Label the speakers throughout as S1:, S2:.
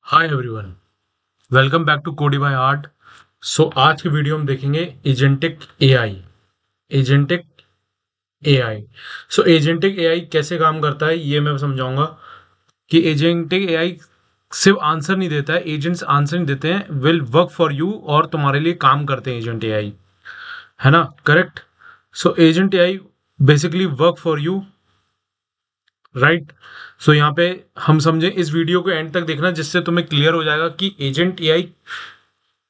S1: Hi everyone, welcome back to Cody by Art. So आज की video हम देखेंगे agentic AI. Agentic AI so agentic AI कैसे काम करता है ये मैं समझाऊंगा कि एजेंटिक एआई सिर्फ आंसर नहीं देता है, एजेंट्स आंसर नहीं देते हैं, विल वर्क फॉर यू और तुम्हारे लिए काम करते हैं एजेंट एआई, है ना? Correct. So agent AI basically work for you, right. So यहाँ पे हम समझे, इस वीडियो को एंड तक देखना जिससे तुम्हें क्लियर हो जाएगा कि एजेंट एआई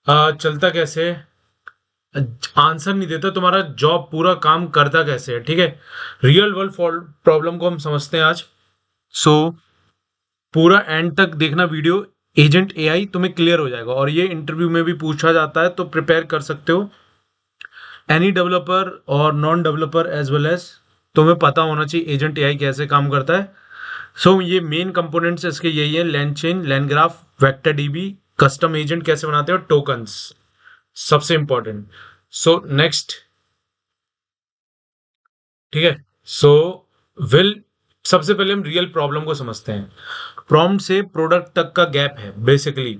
S1: चलता कैसे है, आंसर नहीं देता, तुम्हारा जॉब पूरा काम करता कैसे है, ठीक है। रियल वर्ल्ड प्रॉब्लम को हम समझते हैं आज। सो पूरा एंड तक देखना वीडियो, एजेंट एआई तुम्हें क्लियर हो जाएगा और ये इंटरव्यू में भी पूछा जाता है, तो प्रिपेयर कर सकते हो। एनी डेवलपर और non developer as well as तुम्हें पता होना चाहिए एजेंट एआई कैसे काम करता है। सो ये मेन कंपोनेंट्स इसके यही है: LangChain, LangGraph, vector DB, custom agent कैसे बनाते हैं और टोकन्स सबसे इंपॉर्टेंट। सो नेक्स्ट, ठीक है। सो विल सबसे पहले हम रियल प्रॉब्लम को समझते हैं। प्रॉम्प्ट से प्रोडक्ट तक का गैप है बेसिकली,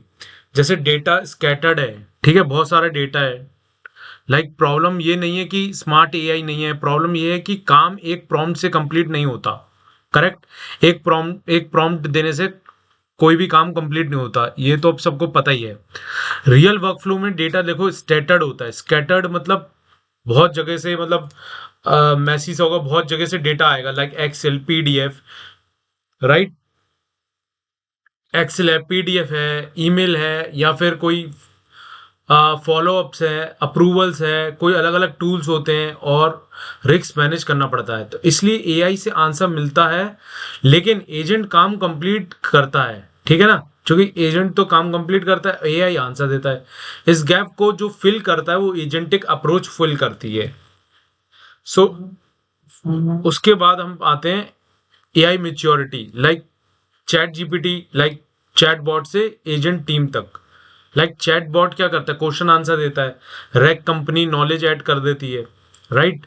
S1: जैसे डेटा स्कैटर्ड है, ठीक है, बहुत सारा डेटा है। प्रॉब्लम ये नहीं है कि स्मार्ट एआई नहीं है, प्रॉब्लम ये है कि काम एक प्रॉम्प्ट से कंप्लीट नहीं होता। करेक्ट। एक प्रॉम्प्ट देने से कोई भी काम कंप्लीट नहीं होता, ये तो अब सबको पता ही है। रियल वर्कफ्लो में डेटा देखो स्कैटर्ड होता है। स्कैटर्ड मतलब बहुत जगह से, मतलब मैसेज होगा, बहुत जगह से डेटा आएगा, like Excel, PDF, right. Excel है, पीडीएफ है, ईमेल है, या फिर कोई फॉलो अप्स है, अप्रूवल्स है, कोई अलग अलग टूल्स होते हैं और रिस्क मैनेज करना पड़ता है। तो इसलिए एआई से आंसर मिलता है, लेकिन एजेंट काम कंप्लीट करता है, ठीक है ना। क्योंकि एजेंट तो काम कंप्लीट करता है, एआई आंसर देता है। इस गैप को जो फिल करता है वो एजेंटिक अप्रोच फिल करती है। सो उसके बाद हम आते हैं AI maturity, like ChatGPT, like chatbot से एजेंट टीम तक। चैट बॉट क्या करता है? क्वेश्चन आंसर देता है, रैक कंपनी नॉलेज ऐड कर देती है, राइट।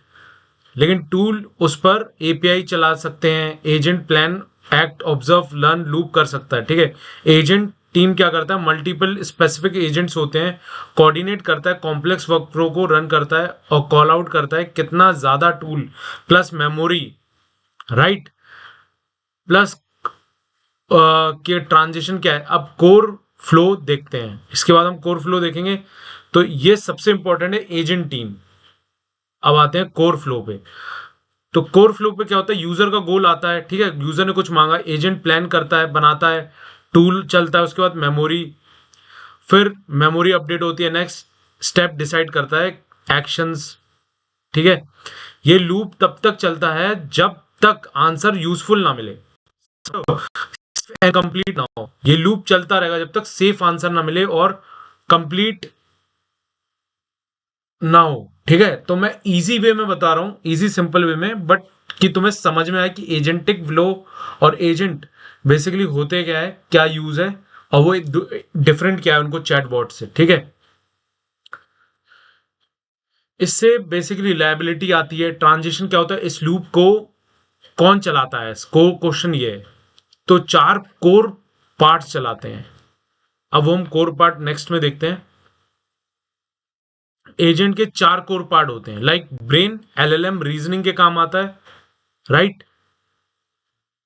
S1: लेकिन टूल उस पर एपीआई चला सकते हैं, agent plan, act, observe, learn, loop कर सकता है, ठीक है। एजेंट टीम क्या करता है? मल्टीपल स्पेसिफिक एजेंट्स होते हैं, कोऑर्डिनेट करता है, कॉम्प्लेक्स वर्क फ्लो को रन करता है और कॉल आउट करता है कितना ज्यादा tool plus memory, right, plus के ट्रांजिशन क्या है। अब कोर फ्लो देखते हैं, इसके बाद हम कोर फ्लो देखेंगे। तो ये सबसे इंपॉर्टेंट है एजेंट टीम। अब आते हैं कोर फ्लो पे। तो कोर फ्लो पे क्या होता है? यूजर का गोल आता है, ठीक है, यूजर ने कुछ मांगा, एजेंट प्लान करता है, बनाता है, टूल चलता है, उसके बाद मेमोरी, फिर मेमोरी अपडेट होती है, नेक्स्ट स्टेप डिसाइड करता है, एक्शंस, ठीक है। ये लूप तब तक चलता है जब तक आंसर यूजफुल ना मिले, कंप्लीट ना हो। ये लूप चलता रहेगा जब तक सेफ आंसर ना मिले और कंप्लीट ना हो, ठीक है। तो मैं इजी वे में बता रहा हूं, इजी सिंपल वे में, बट कि तुम्हें समझ में आए कि एजेंटिक फ्लो और एजेंट बेसिकली होते क्या है, क्या यूज है, और वो डिफरेंट क्या है उनको चैटबॉट से, ठीक है। इससे बेसिकली रिलायबिलिटी आती है। ट्रांजिशन क्या होता है? इस लूप को कौन चलाता है, इसको क्वेश्चन ये है। तो चार कोर पार्ट चलाते हैं। अब वो हम कोर पार्ट नेक्स्ट में देखते हैं। एजेंट के चार कोर पार्ट होते हैं, लाइक ब्रेन, एलएलएम रीजनिंग के काम आता है, right.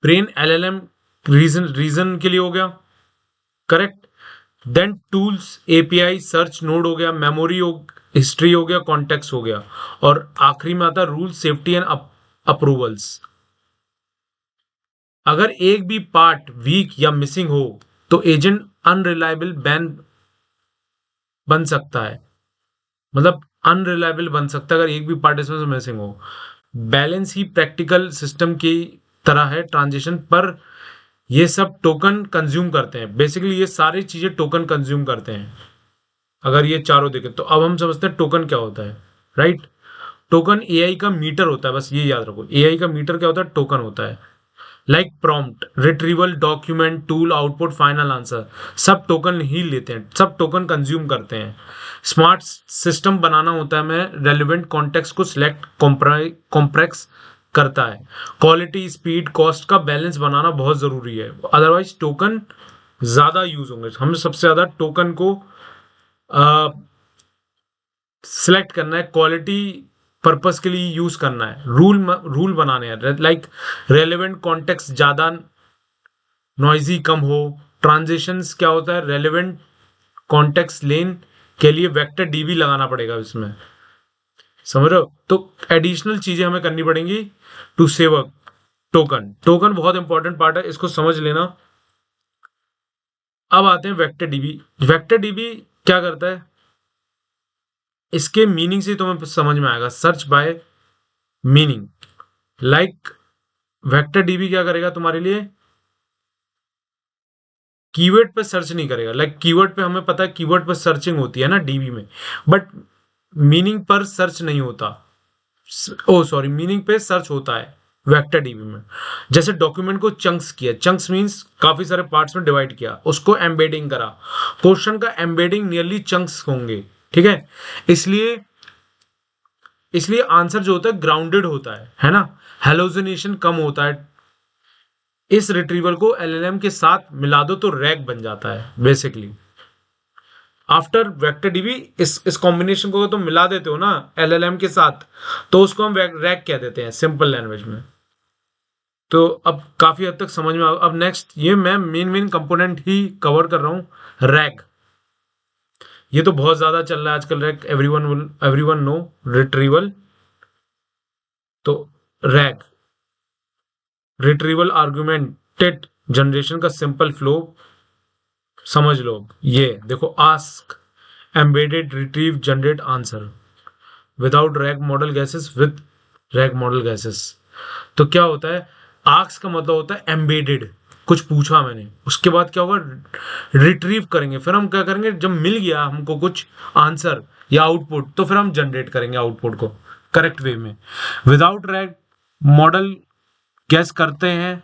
S1: Brain LLM reason reason के लिए हो गया, correct. Then tools, API, search node हो गया, मेमोरी हो, हिस्ट्री हो गया, कॉन्टेक्स्ट हो गया, और आखिरी में आता है रूल, सेफ्टी एंड अप्रूवल्स। अगर एक भी पार्ट वीक या मिसिंग हो तो एजेंट अनरिलायबल बन सकता है, मतलब अनरिलायबल बन सकता है अगर एक भी पार्ट इसमें से मिसिंग हो। बैलेंस ही प्रैक्टिकल सिस्टम की तरह है ट्रांजिशन पर, ये सब टोकन कंज्यूम करते हैं, बेसिकली ये सारी चीजें टोकन कंज्यूम करते हैं। अगर ये चारों देखें तो अब हम समझते हैं टोकन क्या होता है, राइट। टोकन एआई का मीटर होता है, बस ये याद रखो, एआई का मीटर क्या होता है? टोकन होता है। Like prompt, retrieval, document, tool, output, final answer, सब टोकन ही लेते हैं, सब टोकन कंज्यूम करते हैं। स्मार्ट सिस्टम बनाना होता है, मैं रेलिवेंट कॉन्टेक्स्ट को सिलेक्ट कॉम्प्रेक्स करता है। क्वालिटी, स्पीड, कॉस्ट का बैलेंस बनाना बहुत जरूरी है, अदरवाइज टोकन ज्यादा यूज होंगे, हमें सबसे ज्यादा टोकन को सिलेक्ट करना है, क्वालिटी पर्पस के लिए यूज करना है, रूल बनाने हैं, लाइक रेलेवेंट कॉन्टेक्स्ट ज्यादा, नॉइजी कम हो। ट्रांजिशंस क्या होता है, रेलेवेंट कॉन्टेक्स्ट लेन के लिए वेक्टर डीबी लगाना पड़ेगा इसमें, समझ रहे हो? तो एडिशनल चीजें हमें करनी पड़ेंगी to save a token. Token बहुत इंपॉर्टेंट पार्ट है, इसको समझ लेना। अब आते हैं वेक्टर डीबी। वेक्टर डीबी क्या करता है, इसके मीनिंग से तुम्हें समझ में आएगा, search by meaning. Like vector dB क्या करेगा तुम्हारे लिए, कीवर्ड पे सर्च नहीं करेगा। लाइक कीवर्ड पे हमें पता है कीवर्ड पे सर्चिंग होती है ना डीबी में, बट मीनिंग पर सर्च नहीं होता। ओ सॉरी, मीनिंग पे सर्च होता है वेक्टर डीबी में। जैसे डॉक्यूमेंट को चंक्स किया, चंक्स मींस काफी सारे पार्ट्स में डिवाइड किया, उसको एम्बेडिंग करा। क्वेश्चन का एम्बेडिंग नियरली चंक्स होंगे, ठीक है? इसलिए इसलिए आंसर जो होता है ग्राउंडेड होता है ना, हेलोजिनेशन कम होता है। इस रिट्रीवल को एलएलएम के साथ मिला दो तो रैग बन जाता है बेसिकली। आफ्टर वेक्टर डीबी इस कॉम्बिनेशन को तुम मिला देते हो ना एलएलएम के साथ, तो उसको हम रैग कह देते हैं सिंपल लैंग्वेज में। तो अब काफी हद तक समझ में अब नेक्स्ट ये मैं मेन मेन कंपोनेंट ही कवर कर रहा हूं। रैग, ये तो बहुत ज्यादा चल रहा है आजकल, रैग एवरीवन नो रिट्रीवल। तो रैग रिट्रीवल आर्गुमेंटेड जनरेशन का सिंपल फ्लो समझ लो। ये देखो, ask, embedded, retrieve, generate answer without rag model gases, with rag model gases. तो क्या होता है, आस्क का मतलब होता है एम्बेडेड, कुछ पूछा मैंने, उसके बाद क्या होगा, रिट्रीव करेंगे, फिर हम क्या करेंगे, जब मिल गया हमको कुछ आंसर या आउटपुट, तो फिर हम जनरेट करेंगे आउटपुट को करेक्ट वे में। विदाउट रैग मॉडल गैस करते हैं,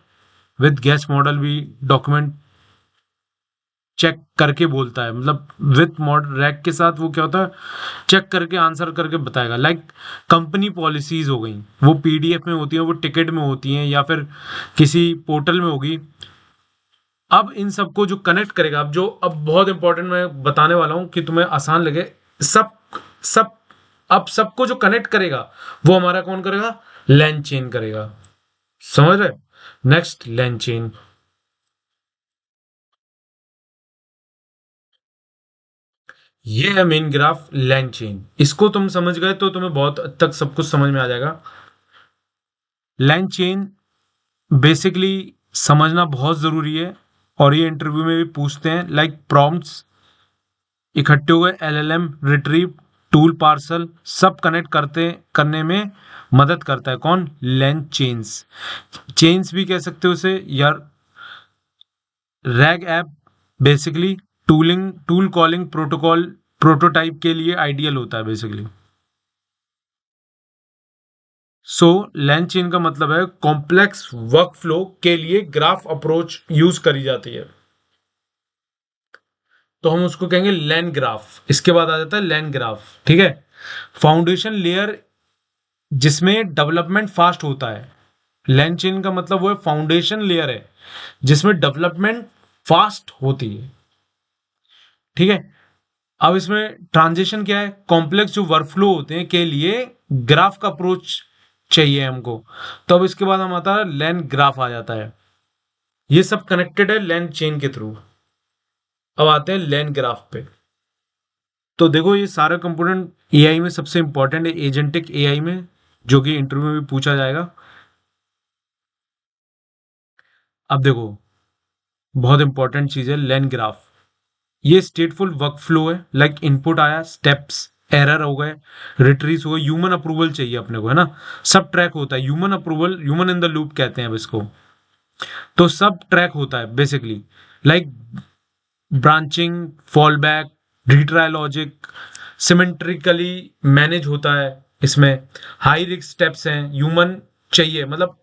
S1: विद गैस मॉडल भी डॉक्यूमेंट चेक करके बोलता है, मतलब विथ मॉडल रैक के साथ वो क्या होता है, चेक करके आंसर करके बताएगा। लाइक कंपनी पॉलिसीज हो गई, वो पीडीएफ में होती है, वो टिकट में होती हैं, या फिर किसी पोर्टल में होगी। अब इन सबको जो कनेक्ट करेगा, अब बहुत इंपॉर्टेंट मैं बताने वाला हूं कि तुम्हें आसान लगे। सब सब अब सबको जो कनेक्ट करेगा वो हमारा कौन करेगा, लैन चेन करेगा, समझ रहे? नेक्स्ट, लैन चेन। ये है मेन ग्राफ लैंग चेन, इसको तुम समझ गए तो तुम्हें बहुत हद तक सब कुछ समझ में आ जाएगा। लैंग चेन बेसिकली समझना बहुत जरूरी है, और ये इंटरव्यू में भी पूछते हैं। लाइक प्रॉम्प्ट्स इकट्ठे हुए, एलएलएम, रिट्रीव, टूल, पार्सल, सब कनेक्ट करने में मदद करता है कौन, लैंग चेन्स। चेन्स भी कह सकते हो उसे यार। Rag app basically tool calling protocol prototype के लिए आइडियल होता है बेसिकली। सो लैन चेन का मतलब है कॉम्प्लेक्स वर्कफ्लो के लिए ग्राफ अप्रोच यूज करी जाती है, तो हम उसको कहेंगे लैन ग्राफ। इसके बाद आ जाता है लैन ग्राफ, ठीक है? फाउंडेशन लेयर जिसमें डेवलपमेंट फास्ट होता है। लैन चेन का मतलब वो है फाउंडेशन लेयर है जिसमें डेवलपमेंट फास्ट होती है, ठीक है? अब इसमें ट्रांजिशन क्या है, कॉम्प्लेक्स जो वर्कफ्लो होते हैं के लिए ग्राफ का अप्रोच चाहिए हमको, तो अब इसके बाद हम आता है लैन ग्राफ आ जाता है। ये सब कनेक्टेड है लैन चेन के थ्रू। अब आते हैं लैन ग्राफ पे। तो देखो ये सारे कंपोनेंट एआई में सबसे इंपॉर्टेंट है, एजेंटिक एआई में, जो कि इंटरव्यू में भी पूछा जाएगा। अब देखो बहुत इंपॉर्टेंट चीज है लैन ग्राफ। ये स्टेटफुल वर्कफ्लो है, लाइक इनपुट आया, स्टेप्स, एरर हो गए, रिट्रीव हो गए, ह्यूमन अप्रूवल चाहिए अपने को, है ना? सब ट्रैक होता है, human approval, human in the loop कहते हैं अब इसको। तो सब ट्रैक होता है basically, like branching, fall back, retry logic symmetrically manage होता है इसमें। हाई रिस्क स्टेप्स हैं, ह्यूमन चाहिए, मतलब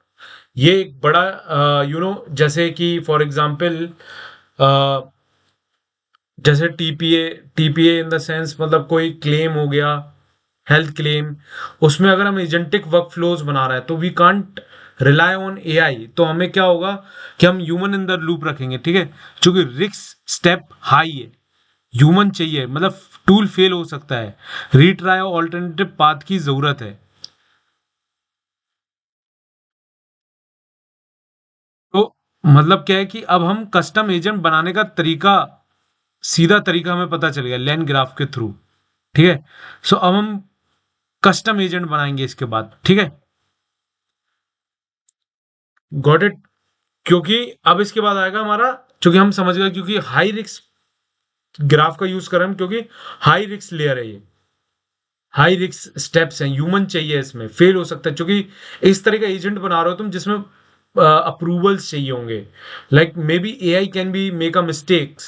S1: ये एक बड़ा जैसे कि फॉर एग्जांपल जैसे TPA, TPA in the sense मतलब कोई क्लेम हो गया, हेल्थ क्लेम, उसमें अगर हम एजेंटिक वर्क फ्लोज बना रहे हैं तो we can't rely on AI, तो हमें क्या होगा कि हम ह्यूमन इन द लूप रखेंगे, ठीक है, क्योंकि रिस्क स्टेप हाई है, ह्यूमन चाहिए, मतलब टूल फेल हो सकता है, रीट्राई और ऑल्टरनेटिव पाथ की जरूरत है। तो मतलब क्या है कि अब हम कस्टम एजेंट बनाने का तरीका, सीधा तरीका हमें पता चल गया लेन ग्राफ के थ्रू, ठीक है। सो अब हम कस्टम एजेंट बनाएंगे इसके बाद, ठीक है। Got it. क्योंकि अब इसके बाद आएगा हमारा, क्योंकि हम समझ गए, क्योंकि हाई रिस्क ग्राफ का यूज कर रहे हैं हम, क्योंकि हाई रिस्क लेयर है ये, हाई रिस्क स्टेप्स हैं, ह्यूमन चाहिए, इसमें फेल हो सकता है, क्योंकि इस तरह का एजेंट बना रहे हो तुम जिसमें अप्रूवल्स चाहिए होंगे, like may be AI can be make a mistakes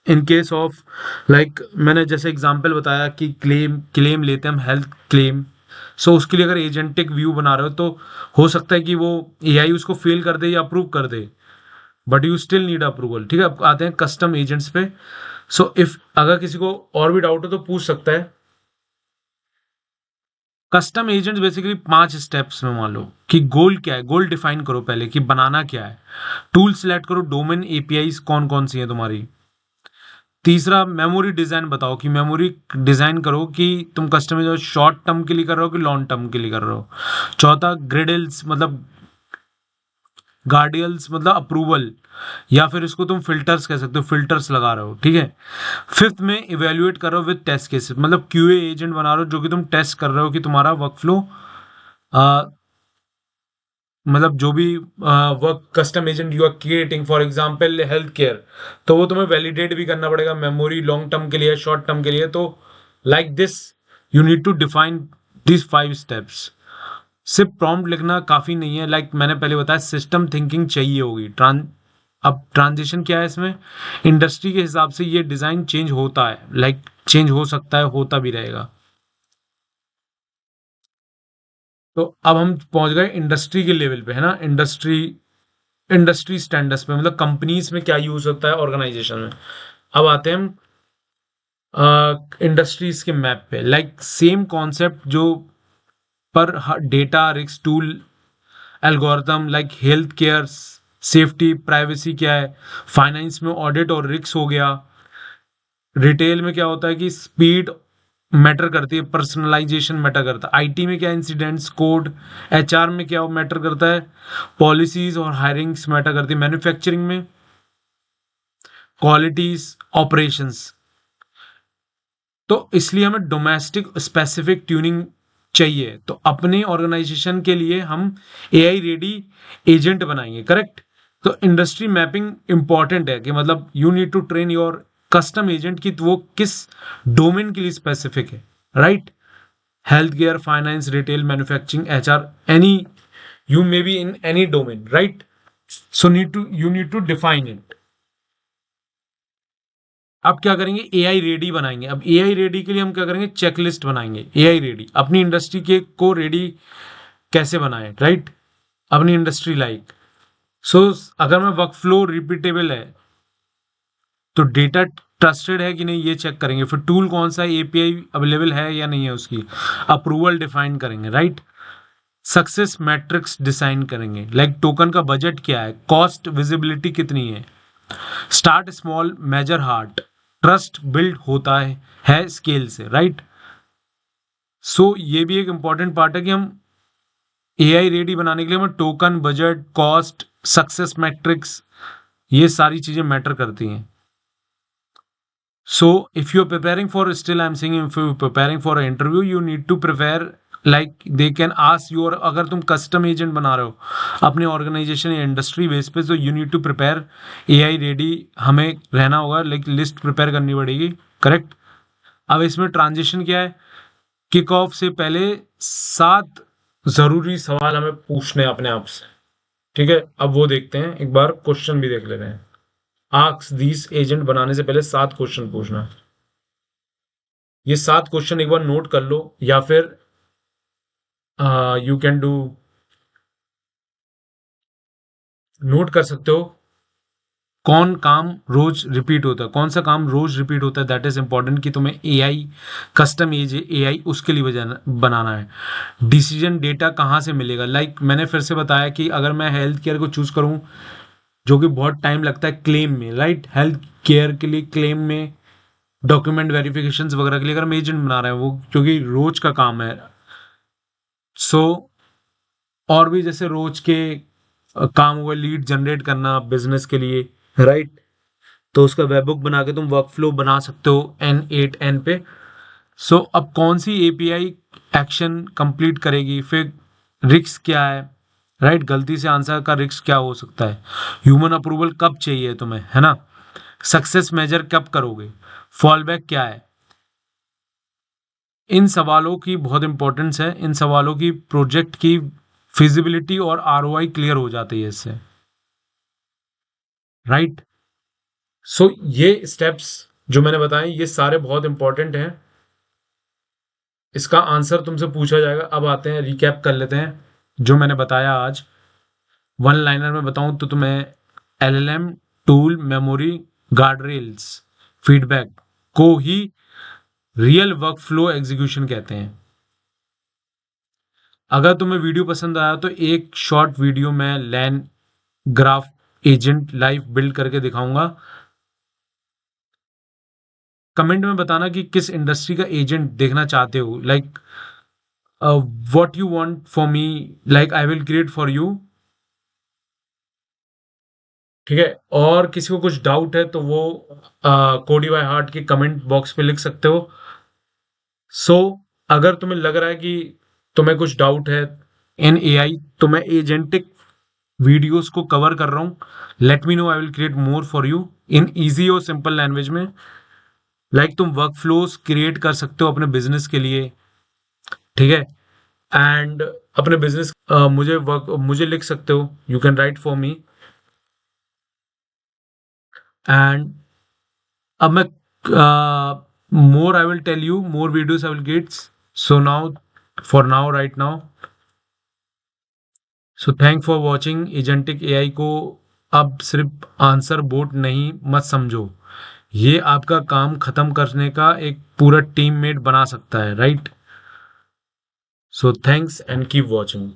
S1: in case of, like मैंने जैसे एग्जांपल बताया कि क्लेम क्लेम लेते हैं हम, हेल्थ क्लेम। सो उसके लिए अगर एजेंटिक व्यू बना रहे हो तो हो सकता है कि वो एआई उसको फेल कर दे या अप्रूव कर दे, but you still need approval, ठीक है। अब आते हैं कस्टम एजेंट्स पे। सो इफ अगर किसी को और भी डाउट हो तो पूछ सकता है। कस्टम एजेंट बेसिकली 5 स्टेप्स में, मान लो कि गोल क्या है, गोल डिफाइन करो पहले कि बनाना क्या है, टूल सेलेक्ट करो, डोमेन एपीआई कौन कौन सी है तुम्हारी। तीसरा, मेमोरी डिजाइन बताओ कि मेमोरी डिजाइन करो कि तुम कस्टमाइज शॉर्ट टर्म के लिए कर रहे हो कि लॉन्ग टर्म के लिए कर रहे हो। चौथा, ग्रेडल्स मतलब गार्डियल्स मतलब अप्रूवल, या फिर इसको तुम फिल्टर्स कह सकते हो, फिल्टर्स लगा रहे हो, ठीक है। फिफ्थ में इवेल्युएट कर रहे हो विद टेस्ट केसेस, मतलब क्यूए एजेंट बना रहे हो जो कि तुम टेस्ट कर रहे हो कि तुम्हारा वर्कफ्लो, मतलब जो भी work custom agent you are creating, for example health care, तो वो तुम्हें वैलिडेट भी करना पड़ेगा, मेमोरी लॉन्ग टर्म के लिए, शॉर्ट टर्म के लिए। तो like this you need to define this 5 steps. सिर्फ प्रॉम्प्ट लिखना काफी नहीं है, लाइक मैंने पहले बताया, सिस्टम थिंकिंग चाहिए होगी। अब ट्रांजिशन क्या है इसमें, इंडस्ट्री के हिसाब से ये डिजाइन चेंज होता है, लाइक चेंज हो सकता है, होता भी रहेगा। तो अब हम पहुंच गए इंडस्ट्री के लेवल पे, है ना, इंडस्ट्री स्टैंडर्ड्स पे, मतलब कंपनीज में क्या यूज होता है ऑर्गेनाइजेशन में। अब आते हैं हम इंडस्ट्रीज के मैप पे, लाइक सेम कॉन्सेप्ट जो, पर डेटा रिक्स tool algorithm, like health care safety privacy क्या है, फाइनेंस में ऑडिट और रिक्स हो गया, रिटेल में क्या होता है कि स्पीड मैटर करती है, पर्सनलाइजेशन मैटर करता है, आईटी में क्या, इंसिडेंट्स कोड, एचआर में क्या मैटर करता है, पॉलिसीज और हायरिंग्स मैटर करती है, मैन्युफैक्चरिंग में क्वालिटीज ऑपरेशंस। तो इसलिए हमें डोमेस्टिक स्पेसिफिक ट्यूनिंग चाहिए, तो अपने ऑर्गेनाइजेशन के लिए हम एआई रेडी एजेंट बनाएंगे, करेक्ट। तो इंडस्ट्री मैपिंग इंपॉर्टेंट है कि मतलब you need to train your custom agent की वो किस डोमेन के लिए स्पेसिफिक है, right. Health care, finance, retail, manufacturing, HR, any, you may be in any domain, right. So you need to define it. अब क्या करेंगे, एआई रेडी बनाएंगे। अब एआई रेडी के लिए हम क्या करेंगे, चेकलिस्ट बनाएंगे। एआई रेडी अपनी इंडस्ट्री के को रेडी कैसे बनाए, राइट, अपनी इंडस्ट्री लाइक। सो अगर मैं वर्क फ्लो रिपीटेबल है, तो डेटा ट्रस्टेड है कि नहीं ये चेक करेंगे, फिर टूल कौन सा एपीआई अवेलेबल है या नहीं है उसकी, अप्रूवल डिफाइन करेंगे, राइट। सक्सेस मैट्रिक्स डिसाइन करेंगे, लाइक टोकन का बजट क्या है, कॉस्ट विजिबिलिटी कितनी है, start small measure heart, trust build होता है स्केल से, राइट। सो ये भी एक इंपॉर्टेंट पार्ट है कि हम एआई रेडी बनाने के लिए हमें token, budget, cost, success matrix, ये सारी चीजें मैटर करती हैं। So if you're preparing for, still I'm saying, if you're preparing for an interview, you need to prepare, like they can ask you, और अगर तुम कस्टम एजेंट बना रहे हो अपने ऑर्गेनाइजेशन या इंडस्ट्री बेस पे, तो you need to prepare AI ready, हमें रहना होगा, लाइक लिस्ट प्रिपेयर करनी पड़ेगी, करेक्ट। अब इसमें ट्रांजिशन क्या है, किक ऑफ से पहले 7 जरूरी सवाल हमें पूछने हैं अपने आप से, ठीक है। अब वो देखते हैं, एक बार क्वेश्चन भी देख लेते हैं। आस्क दिस एजेंट बनाने से पहले 7 क्वेश्चन पूछना। ये 7 क्वेश्चन एक बार नोट कर लो, या फिर यू कैन डू, नोट कर सकते हो। कौन काम रोज रिपीट होता है, कौन सा काम रोज रिपीट होता है, दैट इज इंपॉर्टेंट कि तुम्हें एआई कस्टम एआई उसके लिए बनाना है। डिसीजन डेटा कहाँ से मिलेगा, मैंने फिर से बताया कि अगर मैं हेल्थ केयर को चूज करूँ जो कि बहुत टाइम लगता है क्लेम में, राइट, हेल्थ केयर के लिए क्लेम में डॉक्यूमेंट वेरिफिकेशन वगैरह के लिए अगर हम एजेंट बना रहे हैं वो क्योंकि रोज का काम है। सो और भी जैसे रोज के काम हुए, लीड जनरेट करना बिजनेस के लिए, राइट, तो उसका वेबबुक बना के तुम वर्क फ्लो बना सकते हो N8N पे। सो अब कौन सी एपीआई एक्शन कंप्लीट करेगी, फिर रिस्क क्या है, राइट, गलती से आंसर का रिस्क क्या हो सकता है, ह्यूमन अप्रूवल कब चाहिए तुम्हें, है ना, सक्सेस मेजर कब करोगे, फॉल बैक क्या है। इन सवालों की बहुत इंपॉर्टेंस है, इन सवालों की प्रोजेक्ट की फिजिबिलिटी और आरओआई क्लियर हो जाती है इससे, राइट। सो ये स्टेप्स जो मैंने बताए ये सारे बहुत इंपॉर्टेंट हैं, इसका आंसर तुमसे पूछा जाएगा। अब आते हैं, रिकैप कर लेते हैं जो मैंने बताया आज। वन लाइनर में बताऊं तो तुम्हें LLM tool memory guard rails feedback को ही रियल वर्क फ्लो एग्जीक्यूशन कहते हैं। अगर तुम्हें वीडियो पसंद आया तो एक शॉर्ट वीडियो में लैन ग्राफ एजेंट लाइव बिल्ड करके दिखाऊंगा। कमेंट में बताना कि किस इंडस्ट्री का एजेंट देखना चाहते हो, what you want for me, I will create for you, ठीक है। और किसी को कुछ डाउट है तो वो कोडी बाय हार्ट के कमेंट बॉक्स पे लिख सकते हो। सो अगर तुम्हें लग रहा है कि तुम्हें कुछ डाउट है इन एआई तो मैं एजेंटिक वीडियोस को कवर कर रहा हूँ, let me know, I will create more for you in easy और सिंपल लैंग्वेज में। तुम वर्क फ्लोज क्रिएट कर सकते हो अपने बिजनेस के लिए, ठीक है, एंड अपने बिजनेस मुझे लिख सकते हो, you can write for me. And अब मैं more I will tell you, more videos I will get. So now, for now, right now, so thank for watching agentic AI को। अब सिर्फ आंसर बोट नहीं मत समझो, ये आपका काम खत्म करने का एक पूरा टीममेट बना सकता है, right. So thanks and keep watching.